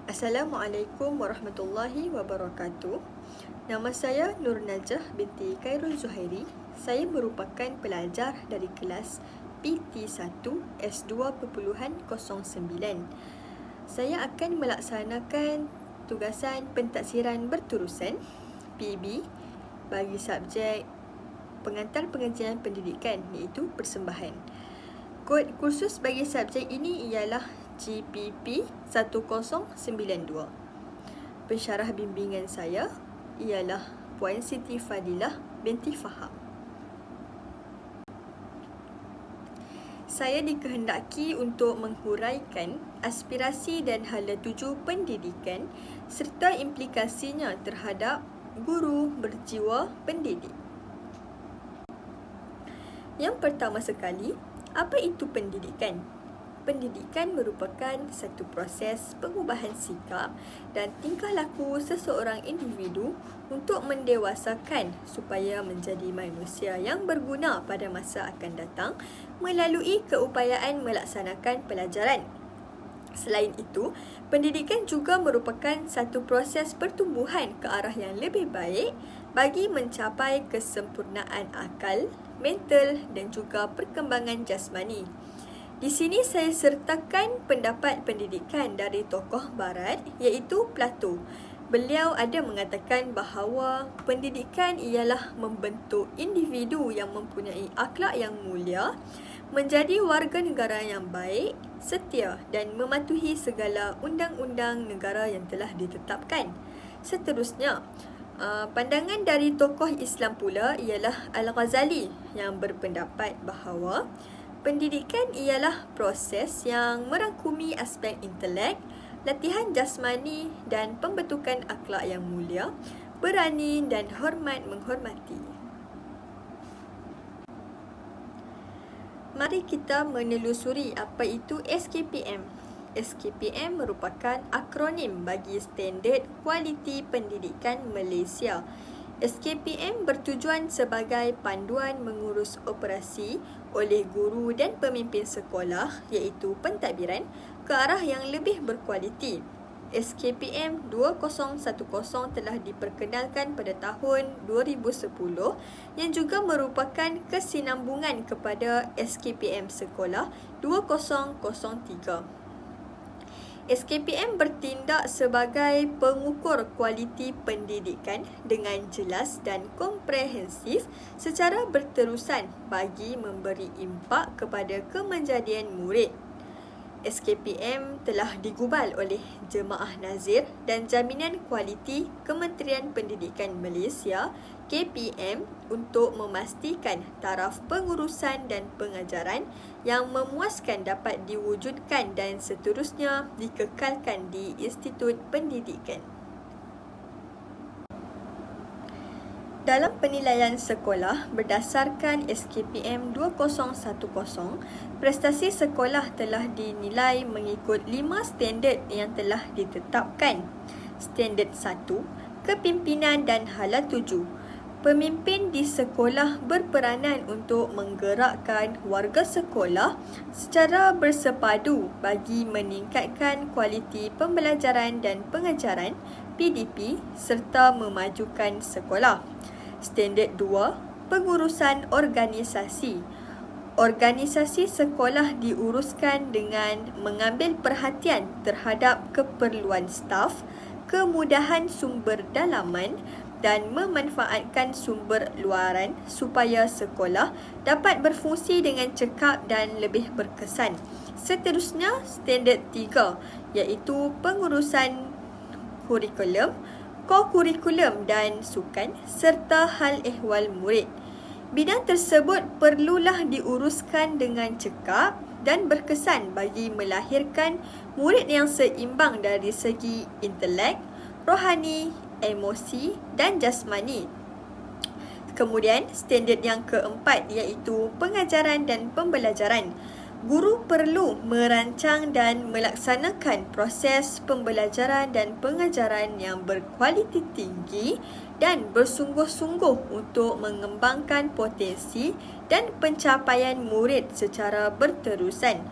Assalamualaikum warahmatullahi wabarakatuh. Nama saya Nur Najah binti Khairul Zuhairi. Saya merupakan pelajar dari kelas PT1 S2.09. Saya akan melaksanakan tugasan pentaksiran berterusan PB bagi subjek pengantar pengajian pendidikan, iaitu persembahan. Kod kursus bagi subjek ini ialah GPP 1092. Pensyarah bimbingan saya ialah Puan Siti Fadilah binti Faham. Saya dikehendaki untuk menghuraikan aspirasi dan hala tuju pendidikan serta implikasinya terhadap guru berjiwa pendidik. Yang pertama sekali, apa itu pendidikan? Pendidikan merupakan satu proses pengubahan sikap dan tingkah laku seseorang individu untuk mendewasakan supaya menjadi manusia yang berguna pada masa akan datang melalui keupayaan melaksanakan pelajaran. Selain itu, pendidikan juga merupakan satu proses pertumbuhan ke arah yang lebih baik bagi mencapai kesempurnaan akal, mental dan juga perkembangan jasmani. Di sini saya sertakan pendapat pendidikan dari tokoh barat iaitu Plato. Beliau ada mengatakan bahawa pendidikan ialah membentuk individu yang mempunyai akhlak yang mulia, menjadi warga negara yang baik, setia dan mematuhi segala undang-undang negara yang telah ditetapkan. Seterusnya, pandangan dari tokoh Islam pula ialah Al-Ghazali yang berpendapat bahawa pendidikan ialah proses yang merangkumi aspek intelek, latihan jasmani dan pembentukan akhlak yang mulia, berani dan hormat menghormati. Mari kita menelusuri apa itu SKPM. SKPM merupakan akronim bagi Standard Kualiti Pendidikan Malaysia. SKPM bertujuan sebagai panduan mengurus operasi oleh guru dan pemimpin sekolah iaitu pentadbiran ke arah yang lebih berkualiti. SKPM 2010 telah diperkenalkan pada tahun 2010 yang juga merupakan kesinambungan kepada SKPM sekolah 2003. SKPM bertindak sebagai pengukur kualiti pendidikan dengan jelas dan komprehensif secara berterusan bagi memberi impak kepada kemenjadian murid. SKPM telah digubal oleh Jemaah Nazir dan Jaminan Kualiti Kementerian Pendidikan Malaysia KPM untuk memastikan taraf pengurusan dan pengajaran yang memuaskan dapat diwujudkan dan seterusnya dikekalkan di institut pendidikan. Dalam penilaian sekolah berdasarkan SKPM 2010, prestasi sekolah telah dinilai mengikut 5 standard yang telah ditetapkan. Standard 1, kepimpinan dan hala tuju. Pemimpin di sekolah berperanan untuk menggerakkan warga sekolah secara bersepadu bagi meningkatkan kualiti pembelajaran dan pengajaran PDP serta memajukan sekolah. Standard 2, pengurusan organisasi. Organisasi sekolah diuruskan dengan mengambil perhatian terhadap keperluan staf, kemudahan sumber dalaman dan memanfaatkan sumber luaran supaya sekolah dapat berfungsi dengan cekap dan lebih berkesan. Seterusnya, standard 3 iaitu pengurusan kurikulum, ko-kurikulum dan sukan serta hal ehwal murid. Bidang tersebut perlulah diuruskan dengan cekap dan berkesan bagi melahirkan murid yang seimbang dari segi intelek, rohani, emosi dan jasmani. Kemudian, standard yang keempat iaitu pengajaran dan pembelajaran. Guru perlu merancang dan melaksanakan proses pembelajaran dan pengajaran yang berkualiti tinggi dan bersungguh-sungguh untuk mengembangkan potensi dan pencapaian murid secara berterusan.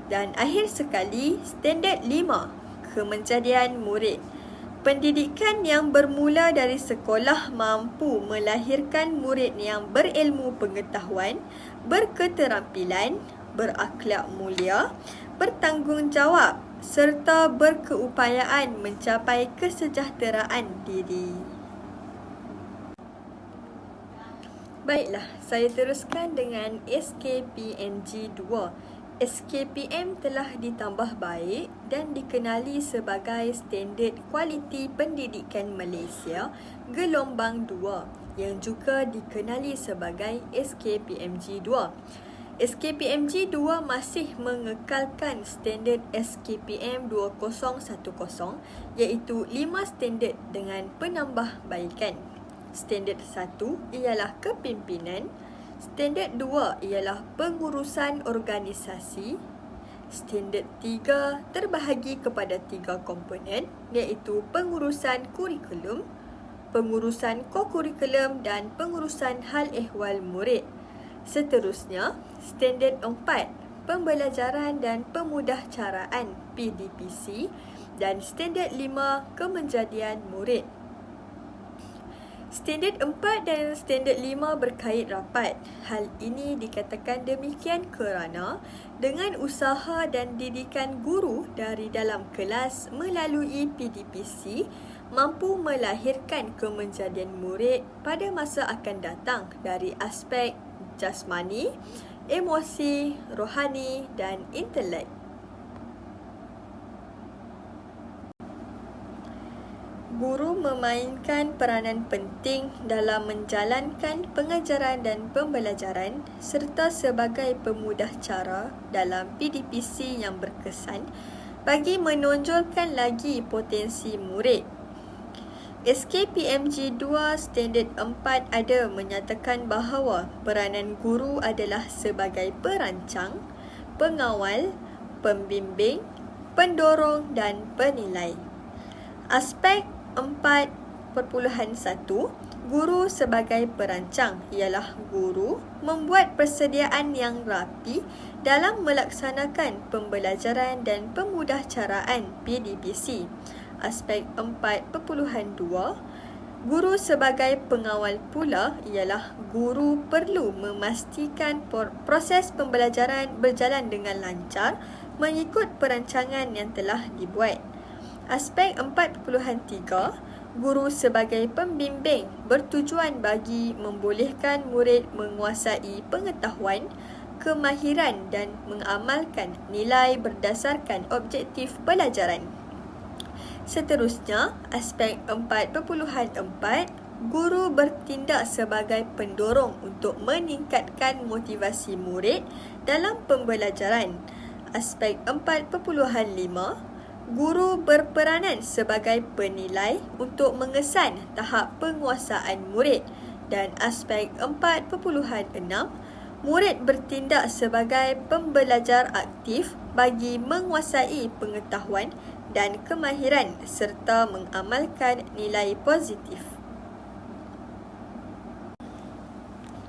Dan akhir sekali, standard 5, kemenjadian murid. Pendidikan yang bermula dari sekolah mampu melahirkan murid yang berilmu pengetahuan, berketerampilan, berakhlak mulia, bertanggungjawab serta berkeupayaan mencapai kesejahteraan diri. Baiklah, saya teruskan dengan SKPMG 2. SKPM telah ditambah baik dan dikenali sebagai Standard Kualiti Pendidikan Malaysia Gelombang 2 yang juga dikenali sebagai SKPMG 2. SKPMG 2 masih mengekalkan standard SKPM 2010 iaitu 5 standard dengan penambahbaikan. Standard 1 ialah kepimpinan, Standard 2 ialah pengurusan organisasi. Standard 3 terbahagi kepada 3 komponen iaitu pengurusan kurikulum, pengurusan kokurikulum dan pengurusan hal ehwal murid. Seterusnya, Standard 4 pembelajaran dan pemudahcaraan PDPC dan Standard 5 kemenjadian murid. Standard 4 dan Standard 5 berkait rapat. Hal ini dikatakan demikian kerana dengan usaha dan didikan guru dari dalam kelas melalui PDPC mampu melahirkan kemenjadian murid pada masa akan datang dari aspek jasmani, emosi, rohani dan intelek. Guru memainkan peranan penting dalam menjalankan pengajaran dan pembelajaran serta sebagai pemudah cara dalam PDPC yang berkesan bagi menonjolkan lagi potensi murid. SKPMG 2 Standard 4 ada menyatakan bahawa peranan guru adalah sebagai perancang, pengawal, pembimbing, pendorong dan penilai. Aspek 4.1 Guru sebagai perancang ialah guru membuat persediaan yang rapi dalam melaksanakan pembelajaran dan pemudahcaraan PDPC. Aspek 4.2 Guru sebagai pengawal pula ialah guru perlu memastikan proses pembelajaran berjalan dengan lancar mengikut perancangan yang telah dibuat. Aspek 4.3 Guru sebagai pembimbing bertujuan bagi membolehkan murid menguasai pengetahuan, kemahiran dan mengamalkan nilai berdasarkan objektif pelajaran. Seterusnya, aspek 4.4 Guru bertindak sebagai pendorong untuk meningkatkan motivasi murid dalam pembelajaran. Aspek 4.5 Guru berperanan sebagai penilai untuk mengesan tahap penguasaan murid dan aspek 4.6 murid bertindak sebagai pembelajar aktif bagi menguasai pengetahuan dan kemahiran serta mengamalkan nilai positif.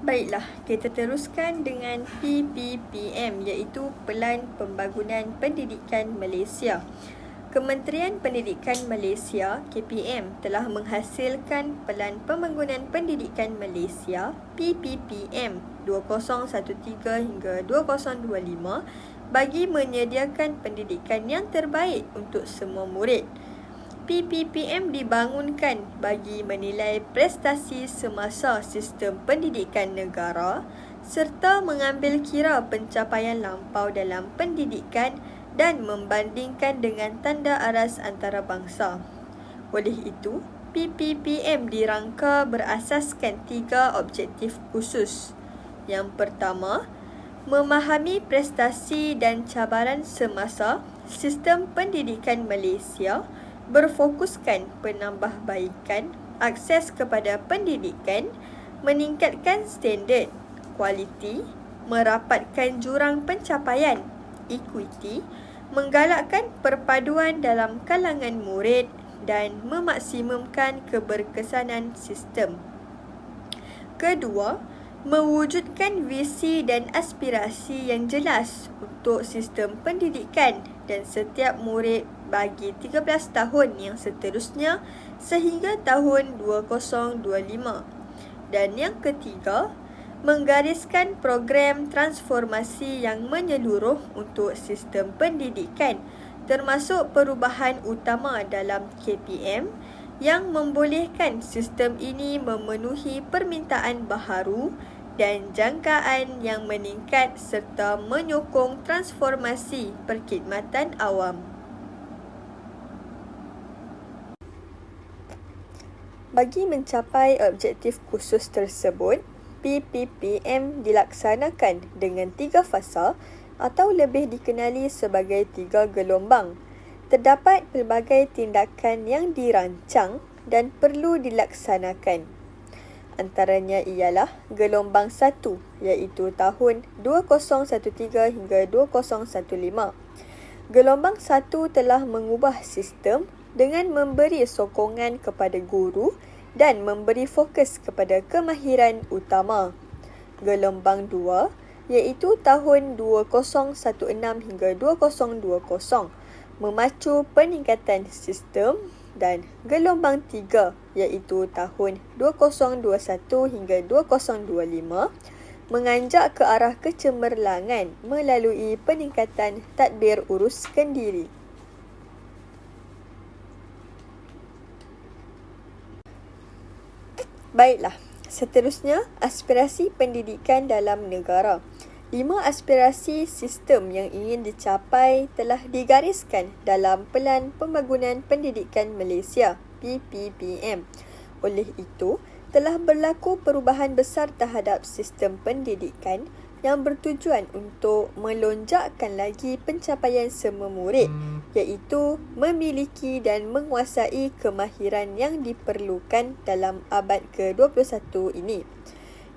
Baiklah, kita teruskan dengan PPPM iaitu Pelan Pembangunan Pendidikan Malaysia. Kementerian Pendidikan Malaysia KPM telah menghasilkan Pelan Pembangunan Pendidikan Malaysia PPPM 2013 hingga 2025 bagi menyediakan pendidikan yang terbaik untuk semua murid. PPPM dibangunkan bagi menilai prestasi semasa sistem pendidikan negara serta mengambil kira pencapaian lampau dalam pendidikan dan membandingkan dengan tanda aras antarabangsa. Oleh itu, PPPM dirangka berasaskan 3 objektif khusus. Yang pertama, memahami prestasi dan cabaran semasa sistem pendidikan Malaysia berfokuskan penambahbaikan akses kepada pendidikan, meningkatkan standard, kualiti, merapatkan jurang pencapaian, equity, menggalakkan perpaduan dalam kalangan murid dan memaksimumkan keberkesanan sistem. Kedua, mewujudkan visi dan aspirasi yang jelas untuk sistem pendidikan dan setiap murid bagi 13 tahun yang seterusnya sehingga tahun 2025. Dan yang ketiga, menggariskan program transformasi yang menyeluruh untuk sistem pendidikan termasuk perubahan utama dalam KPM yang membolehkan sistem ini memenuhi permintaan baharu dan jangkaan yang meningkat serta menyokong transformasi perkhidmatan awam. Bagi mencapai objektif khusus tersebut, PPPM dilaksanakan dengan 3 fasa atau lebih dikenali sebagai 3 gelombang. Terdapat pelbagai tindakan yang dirancang dan perlu dilaksanakan. Antaranya ialah gelombang 1 iaitu tahun 2013 hingga 2015. Gelombang 1 telah mengubah sistem dengan memberi sokongan kepada guru dan memberi fokus kepada kemahiran utama. Gelombang 2 iaitu tahun 2016 hingga 2020 memacu peningkatan sistem, dan gelombang 3 iaitu tahun 2021 hingga 2025 menganjak ke arah kecemerlangan melalui peningkatan tadbir uruskan diri. Baiklah, seterusnya aspirasi pendidikan dalam negara. 5 aspirasi sistem yang ingin dicapai telah digariskan dalam Pelan Pembangunan Pendidikan Malaysia (PPPM). Oleh itu, telah berlaku perubahan besar terhadap sistem pendidikan yang bertujuan untuk melonjakkan lagi pencapaian semua murid, iaitu memiliki dan menguasai kemahiran yang diperlukan dalam abad ke-21 ini.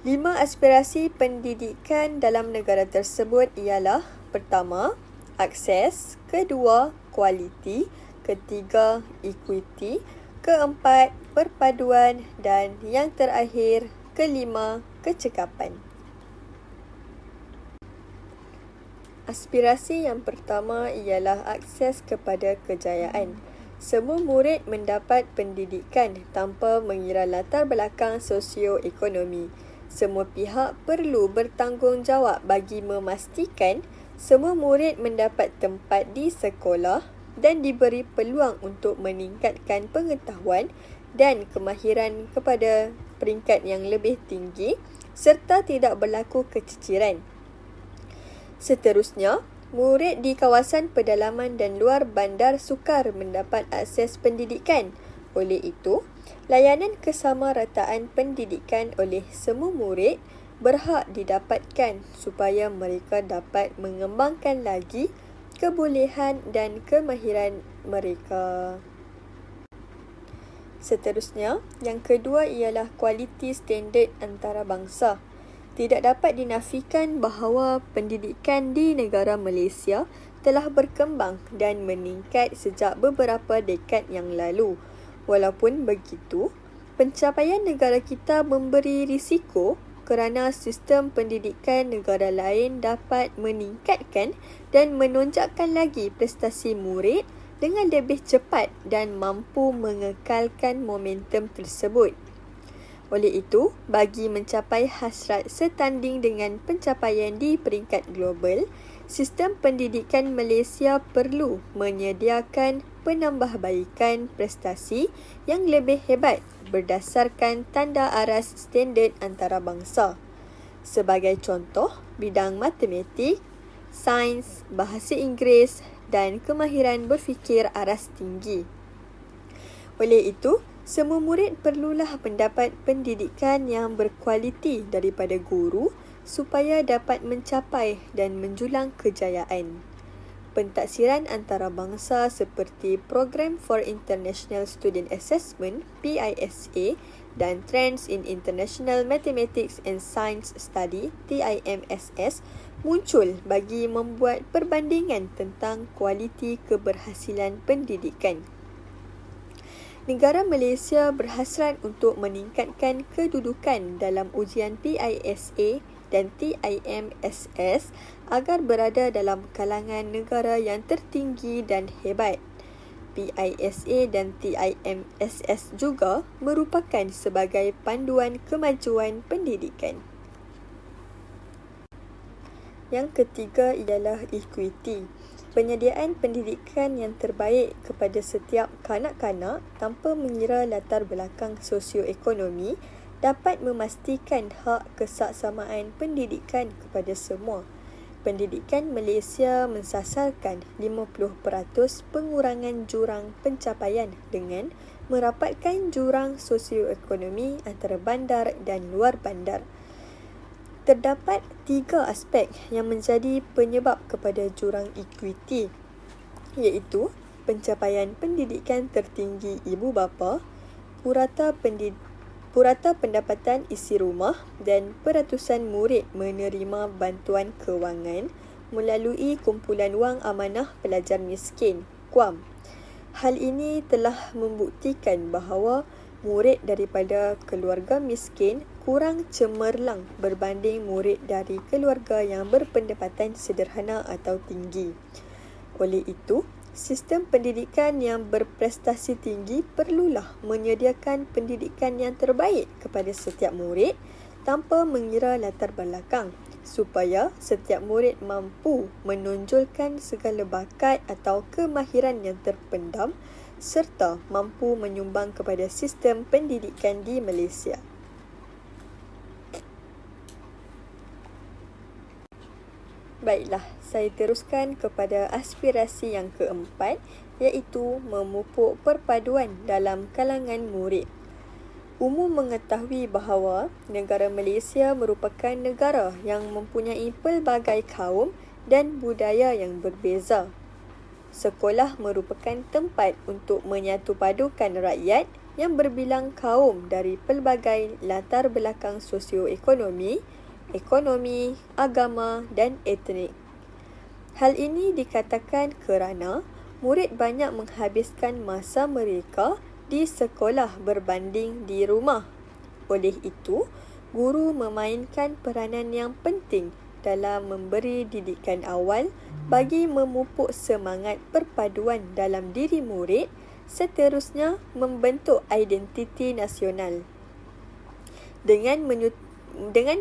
5 aspirasi pendidikan dalam negara tersebut ialah: pertama, akses; kedua, kualiti; ketiga, equity; keempat, perpaduan; dan yang terakhir, kelima, kecekapan. Aspirasi yang pertama ialah akses kepada kejayaan. Semua murid mendapat pendidikan tanpa mengira latar belakang sosioekonomi. Semua pihak perlu bertanggungjawab bagi memastikan semua murid mendapat tempat di sekolah dan diberi peluang untuk meningkatkan pengetahuan dan kemahiran kepada peringkat yang lebih tinggi serta tidak berlaku keciciran. Seterusnya, murid di kawasan pedalaman dan luar bandar sukar mendapat akses pendidikan. Oleh itu, layanan kesamarataan pendidikan oleh semua murid berhak didapatkan supaya mereka dapat mengembangkan lagi kebolehan dan kemahiran mereka. Seterusnya, yang kedua ialah kualiti standard antarabangsa. Tidak dapat dinafikan bahawa pendidikan di negara Malaysia telah berkembang dan meningkat sejak beberapa dekad yang lalu. Walaupun begitu, pencapaian negara kita memberi risiko kerana sistem pendidikan negara lain dapat meningkatkan dan menonjakkan lagi prestasi murid dengan lebih cepat dan mampu mengekalkan momentum tersebut. Oleh itu, bagi mencapai hasrat setanding dengan pencapaian di peringkat global, sistem pendidikan Malaysia perlu menyediakan penambahbaikan prestasi yang lebih hebat berdasarkan tanda aras standard antarabangsa. Sebagai contoh, bidang matematik, sains, bahasa Inggeris dan kemahiran berfikir aras tinggi. Oleh itu, semua murid perlulah mendapat pendidikan yang berkualiti daripada guru supaya dapat mencapai dan menjulang kejayaan. Pentaksiran antarabangsa seperti Program for International Student Assessment (PISA) dan Trends in International Mathematics and Science Study (TIMSS) muncul bagi membuat perbandingan tentang kualiti keberhasilan pendidikan. Negara Malaysia berhasrat untuk meningkatkan kedudukan dalam ujian PISA dan TIMSS agar berada dalam kalangan negara yang tertinggi dan hebat. PISA dan TIMSS juga merupakan sebagai panduan kemajuan pendidikan. Yang ketiga ialah equity. Penyediaan pendidikan yang terbaik kepada setiap kanak-kanak tanpa mengira latar belakang sosioekonomi dapat memastikan hak kesaksamaan pendidikan kepada semua. Pendidikan Malaysia mensasarkan 50% pengurangan jurang pencapaian dengan merapatkan jurang sosioekonomi antara bandar dan luar bandar. Terdapat 3 aspek yang menjadi penyebab kepada jurang equity, iaitu pencapaian pendidikan tertinggi ibu bapa, purata pendapatan isi rumah dan peratusan murid menerima bantuan kewangan melalui Kumpulan Wang Amanah Pelajar Miskin, KWAM. Hal ini telah membuktikan bahawa murid daripada keluarga miskin kurang cemerlang berbanding murid dari keluarga yang berpendapatan sederhana atau tinggi. Oleh itu, sistem pendidikan yang berprestasi tinggi perlulah menyediakan pendidikan yang terbaik kepada setiap murid tanpa mengira latar belakang, supaya setiap murid mampu menonjolkan segala bakat atau kemahiran yang terpendam serta mampu menyumbang kepada sistem pendidikan di Malaysia. Baiklah, saya teruskan kepada aspirasi yang keempat, iaitu memupuk perpaduan dalam kalangan murid. Umum mengetahui bahawa negara Malaysia merupakan negara yang mempunyai pelbagai kaum dan budaya yang berbeza. Sekolah merupakan tempat untuk menyatupadukan rakyat yang berbilang kaum dari pelbagai latar belakang sosioekonomi, ekonomi, agama dan etnik. Hal ini dikatakan kerana murid banyak menghabiskan masa mereka di sekolah berbanding di rumah. Oleh itu, guru memainkan peranan yang penting dalam memberi didikan awal bagi memupuk semangat perpaduan dalam diri murid, seterusnya membentuk identiti nasional. Dengan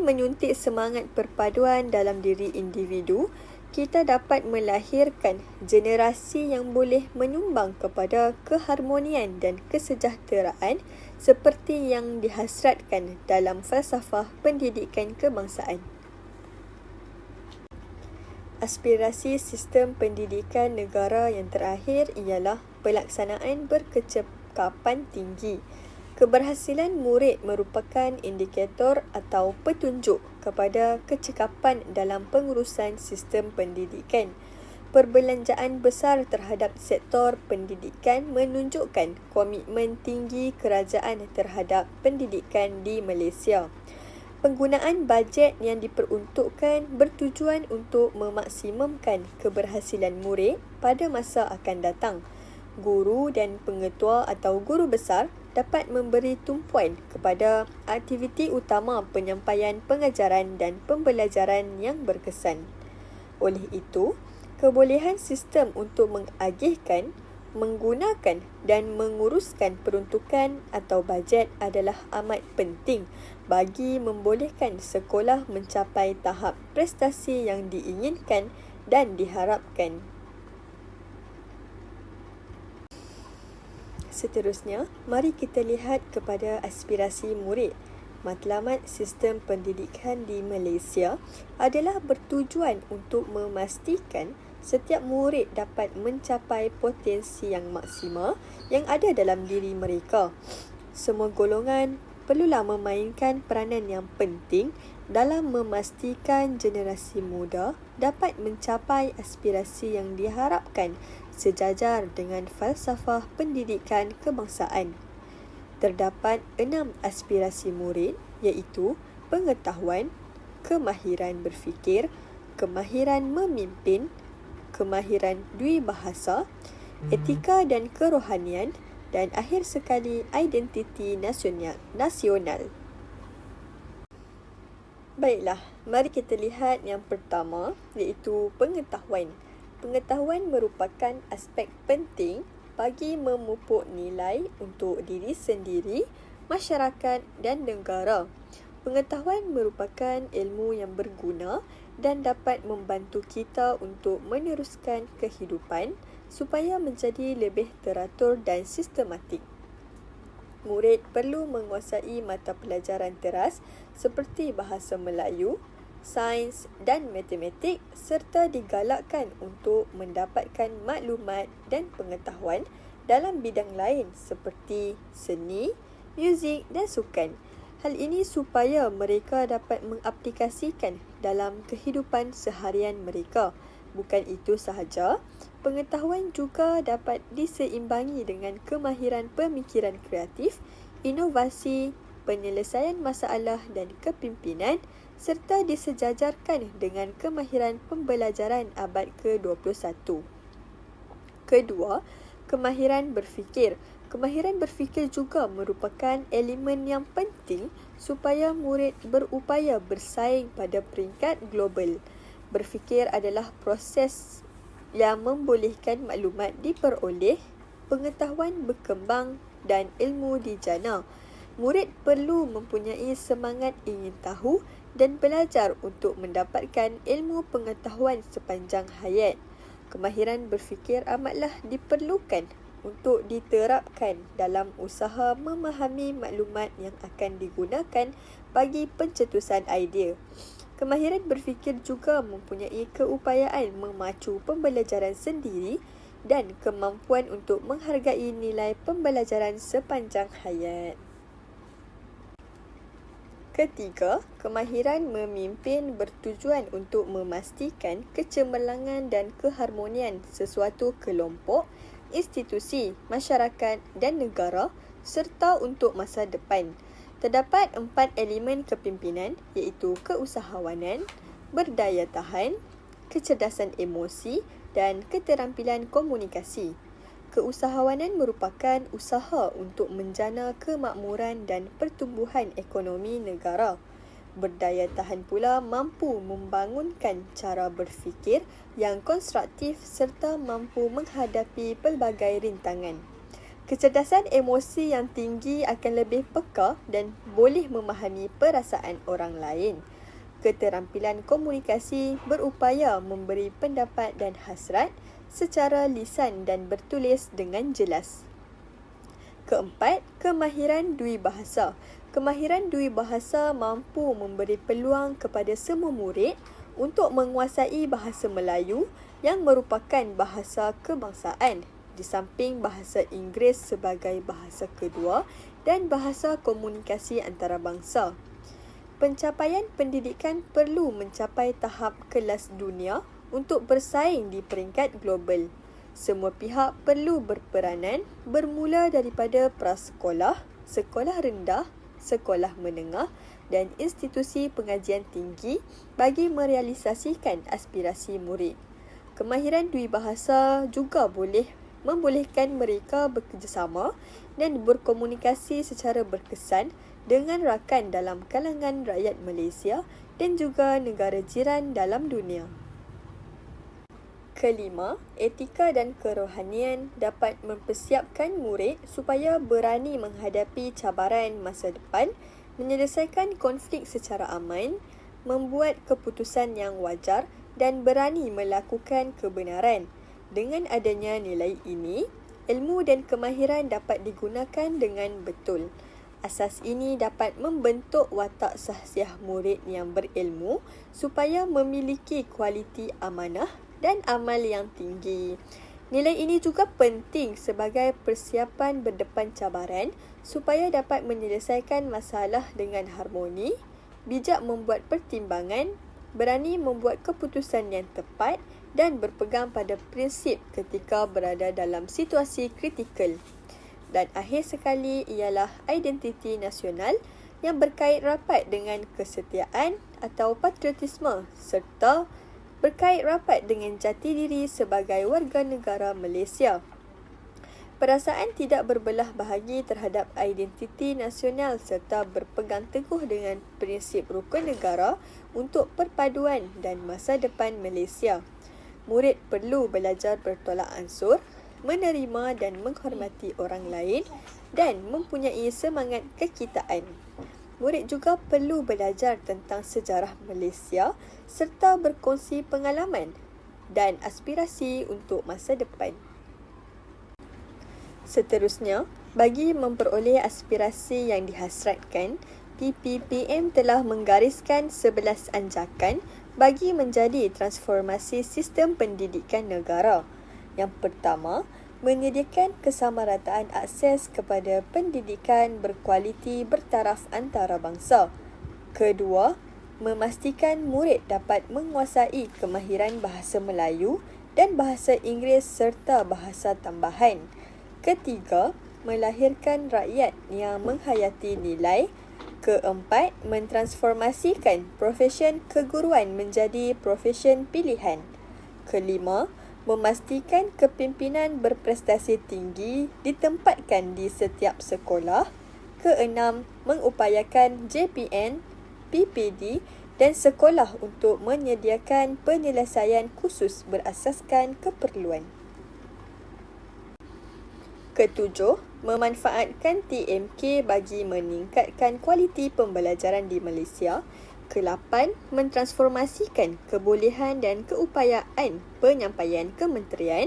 menyuntik semangat perpaduan dalam diri individu, kita dapat melahirkan generasi yang boleh menyumbang kepada keharmonian dan kesejahteraan seperti yang dihasratkan dalam falsafah pendidikan kebangsaan. Aspirasi sistem pendidikan negara yang terakhir ialah pelaksanaan berkecekapan tinggi. Keberhasilan murid merupakan indikator atau petunjuk kepada kecekapan dalam pengurusan sistem pendidikan. Perbelanjaan besar terhadap sektor pendidikan menunjukkan komitmen tinggi kerajaan terhadap pendidikan di Malaysia. Penggunaan bajet yang diperuntukkan bertujuan untuk memaksimumkan keberhasilan murid pada masa akan datang. Guru dan pengetua atau guru besar dapat memberi tumpuan kepada aktiviti utama penyampaian pengajaran dan pembelajaran yang berkesan. Oleh itu, kebolehan sistem untuk mengagihkan, menggunakan dan menguruskan peruntukan atau bajet adalah amat penting bagi membolehkan sekolah mencapai tahap prestasi yang diinginkan dan diharapkan. Seterusnya, mari kita lihat kepada aspirasi murid. Matlamat sistem pendidikan di Malaysia adalah bertujuan untuk memastikan setiap murid dapat mencapai potensi yang maksima yang ada dalam diri mereka. Semua golongan perlulah memainkan peranan yang penting dalam memastikan generasi muda dapat mencapai aspirasi yang diharapkan sejajar dengan falsafah pendidikan kebangsaan. Terdapat 6 aspirasi murid, iaitu pengetahuan, kemahiran berfikir, kemahiran memimpin, kemahiran dwibahasa, etika dan kerohanian, dan akhir sekali identiti nasional. Baiklah, mari kita lihat yang pertama, iaitu pengetahuan. Pengetahuan merupakan aspek penting bagi memupuk nilai untuk diri sendiri, masyarakat dan negara. Pengetahuan merupakan ilmu yang berguna dan dapat membantu kita untuk meneruskan kehidupan supaya menjadi lebih teratur dan sistematik. Murid perlu menguasai mata pelajaran teras seperti bahasa Melayu, sains dan matematik serta digalakkan untuk mendapatkan maklumat dan pengetahuan dalam bidang lain seperti seni, muzik dan sukan. Hal ini supaya mereka dapat mengaplikasikan dalam kehidupan seharian mereka. Bukan itu sahaja, pengetahuan juga dapat diseimbangi dengan kemahiran pemikiran kreatif, inovasi, penyelesaian masalah dan kepimpinan serta disejajarkan dengan kemahiran pembelajaran abad ke-21. Kedua, kemahiran berfikir. Kemahiran berfikir juga merupakan elemen yang penting supaya murid berupaya bersaing pada peringkat global. Berfikir adalah proses yang membolehkan maklumat diperoleh, pengetahuan berkembang dan ilmu dijana. Murid perlu mempunyai semangat ingin tahu dan belajar untuk mendapatkan ilmu pengetahuan sepanjang hayat. Kemahiran berfikir amatlah diperlukan untuk diterapkan dalam usaha memahami maklumat yang akan digunakan bagi pencetusan idea. Kemahiran berfikir juga mempunyai keupayaan memacu pembelajaran sendiri dan kemampuan untuk menghargai nilai pembelajaran sepanjang hayat. Ketiga, kemahiran memimpin bertujuan untuk memastikan kecemerlangan dan keharmonian sesuatu kelompok, institusi, masyarakat dan negara serta untuk masa depan. Terdapat 4 elemen kepimpinan iaitu keusahawanan, berdaya tahan, kecerdasan emosi dan keterampilan komunikasi. Keusahawanan merupakan usaha untuk menjana kemakmuran dan pertumbuhan ekonomi negara. Berdaya tahan pula mampu membangunkan cara berfikir yang konstruktif serta mampu menghadapi pelbagai rintangan. Kecerdasan emosi yang tinggi akan lebih peka dan boleh memahami perasaan orang lain. Keterampilan komunikasi berupaya memberi pendapat dan hasrat secara lisan dan bertulis dengan jelas. Keempat, kemahiran dwibahasa. Kemahiran dwibahasa mampu memberi peluang kepada semua murid untuk menguasai bahasa Melayu yang merupakan bahasa kebangsaan, di samping bahasa Inggeris sebagai bahasa kedua dan bahasa komunikasi antarabangsa. Pencapaian pendidikan perlu mencapai tahap kelas dunia untuk bersaing di peringkat global. Semua pihak perlu berperanan bermula daripada prasekolah, sekolah rendah, sekolah menengah dan institusi pengajian tinggi bagi merealisasikan aspirasi murid. Kemahiran dwibahasa juga boleh membolehkan mereka bekerjasama dan berkomunikasi secara berkesan dengan rakan dalam kalangan rakyat Malaysia dan juga negara jiran dalam dunia. Kelima, etika dan kerohanian dapat mempersiapkan murid supaya berani menghadapi cabaran masa depan, menyelesaikan konflik secara aman, membuat keputusan yang wajar dan berani melakukan kebenaran. Dengan adanya nilai ini, ilmu dan kemahiran dapat digunakan dengan betul. Asas ini dapat membentuk watak sahsiah murid yang berilmu supaya memiliki kualiti amanah dan amal yang tinggi. Nilai ini juga penting sebagai persiapan berdepan cabaran supaya dapat menyelesaikan masalah dengan harmoni, bijak membuat pertimbangan, berani membuat keputusan yang tepat dan berpegang pada prinsip ketika berada dalam situasi kritikal. Dan akhir sekali ialah identiti nasional yang berkait rapat dengan kesetiaan atau patriotisme serta berkait rapat dengan jati diri sebagai warga negara Malaysia. Perasaan tidak berbelah bahagi terhadap identiti nasional serta berpegang teguh dengan prinsip rukun negara untuk perpaduan dan masa depan Malaysia. Murid perlu belajar bertolak ansur, menerima dan menghormati orang lain dan mempunyai semangat kekitaan. Murid juga perlu belajar tentang sejarah Malaysia serta berkongsi pengalaman dan aspirasi untuk masa depan. Seterusnya, bagi memperoleh aspirasi yang dihasratkan, PPPM telah menggariskan 11 anjakan bagi menjadi transformasi sistem pendidikan negara. Yang pertama, menyediakan kesamarataan akses kepada pendidikan berkualiti bertaraf antarabangsa. Kedua, memastikan murid dapat menguasai kemahiran bahasa Melayu dan bahasa Inggeris serta bahasa tambahan. Ketiga, melahirkan rakyat yang menghayati nilai. Keempat, mentransformasikan profesyen keguruan menjadi profesyen pilihan. Kelima, memastikan kepimpinan berprestasi tinggi ditempatkan di setiap sekolah. Keenam, mengupayakan JPN, PPD dan sekolah untuk menyediakan penyelesaian khusus berasaskan keperluan. Ketujuh, memanfaatkan TMK bagi meningkatkan kualiti pembelajaran di Malaysia. Kelapan, mentransformasikan kebolehan dan keupayaan penyampaian kementerian.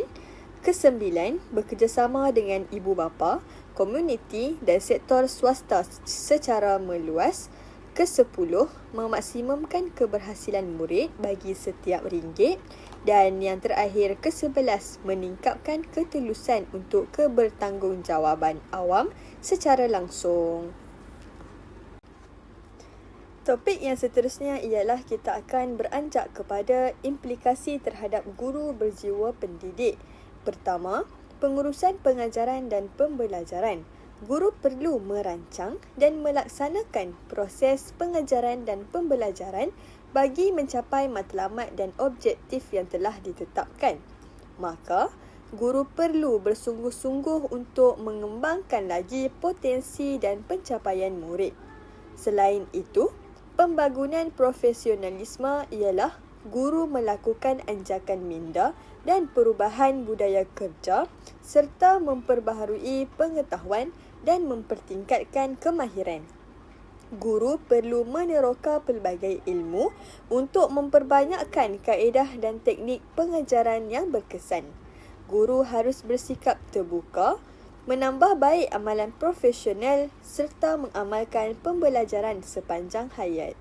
Kesembilan, bekerjasama dengan ibu bapa, komuniti dan sektor swasta secara meluas. Kesepuluh, memaksimumkan keberhasilan murid bagi setiap ringgit. Dan yang terakhir, ke-11, meningkatkan ketelusan untuk kebertanggungjawaban awam secara langsung. Topik yang seterusnya ialah kita akan beranjak kepada implikasi terhadap guru berjiwa pendidik. Pertama, pengurusan pengajaran dan pembelajaran. Guru perlu merancang dan melaksanakan proses pengajaran dan pembelajaran bagi mencapai matlamat dan objektif yang telah ditetapkan. Maka, guru perlu bersungguh-sungguh untuk mengembangkan lagi potensi dan pencapaian murid. Selain itu, pembangunan profesionalisme ialah guru melakukan anjakan minda dan perubahan budaya kerja serta memperbaharui pengetahuan dan mempertingkatkan kemahiran. Guru perlu meneroka pelbagai ilmu untuk memperbanyakkan kaedah dan teknik pengajaran yang berkesan. Guru harus bersikap terbuka, menambah baik amalan profesional serta mengamalkan pembelajaran sepanjang hayat.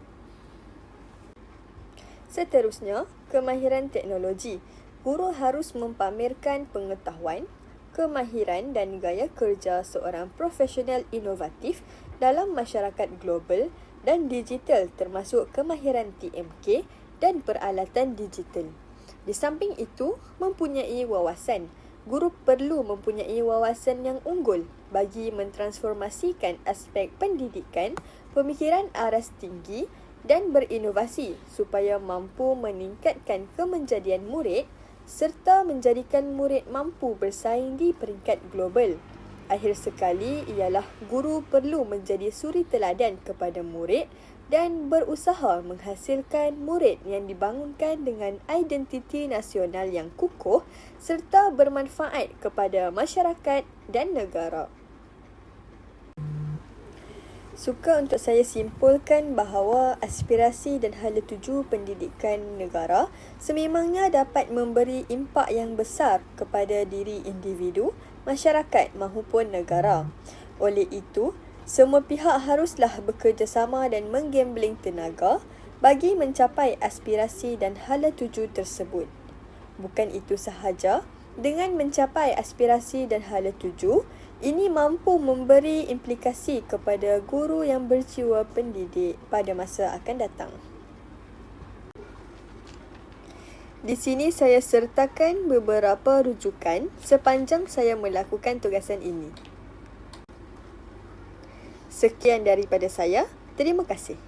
Seterusnya, kemahiran teknologi. Guru harus mempamerkan pengetahuan, kemahiran dan gaya kerja seorang profesional inovatif dalam masyarakat global dan digital termasuk kemahiran TMK dan peralatan digital. Di samping itu, mempunyai wawasan. Guru perlu mempunyai wawasan yang unggul bagi mentransformasikan aspek pendidikan, pemikiran aras tinggi dan berinovasi supaya mampu meningkatkan kemenjadian murid serta menjadikan murid mampu bersaing di peringkat global. Akhir sekali ialah guru perlu menjadi suri teladan kepada murid dan berusaha menghasilkan murid yang dibangunkan dengan identiti nasional yang kukuh serta bermanfaat kepada masyarakat dan negara. Suka untuk saya simpulkan bahawa aspirasi dan hala tuju pendidikan negara sememangnya dapat memberi impak yang besar kepada diri individu, masyarakat mahupun negara. Oleh itu, semua pihak haruslah bekerjasama dan menggambling tenaga bagi mencapai aspirasi dan hala tuju tersebut. Bukan itu sahaja, dengan mencapai aspirasi dan hala tuju, ini mampu memberi implikasi kepada guru yang berjiwa pendidik pada masa akan datang. Di sini saya sertakan beberapa rujukan sepanjang saya melakukan tugasan ini. Sekian daripada saya. Terima kasih.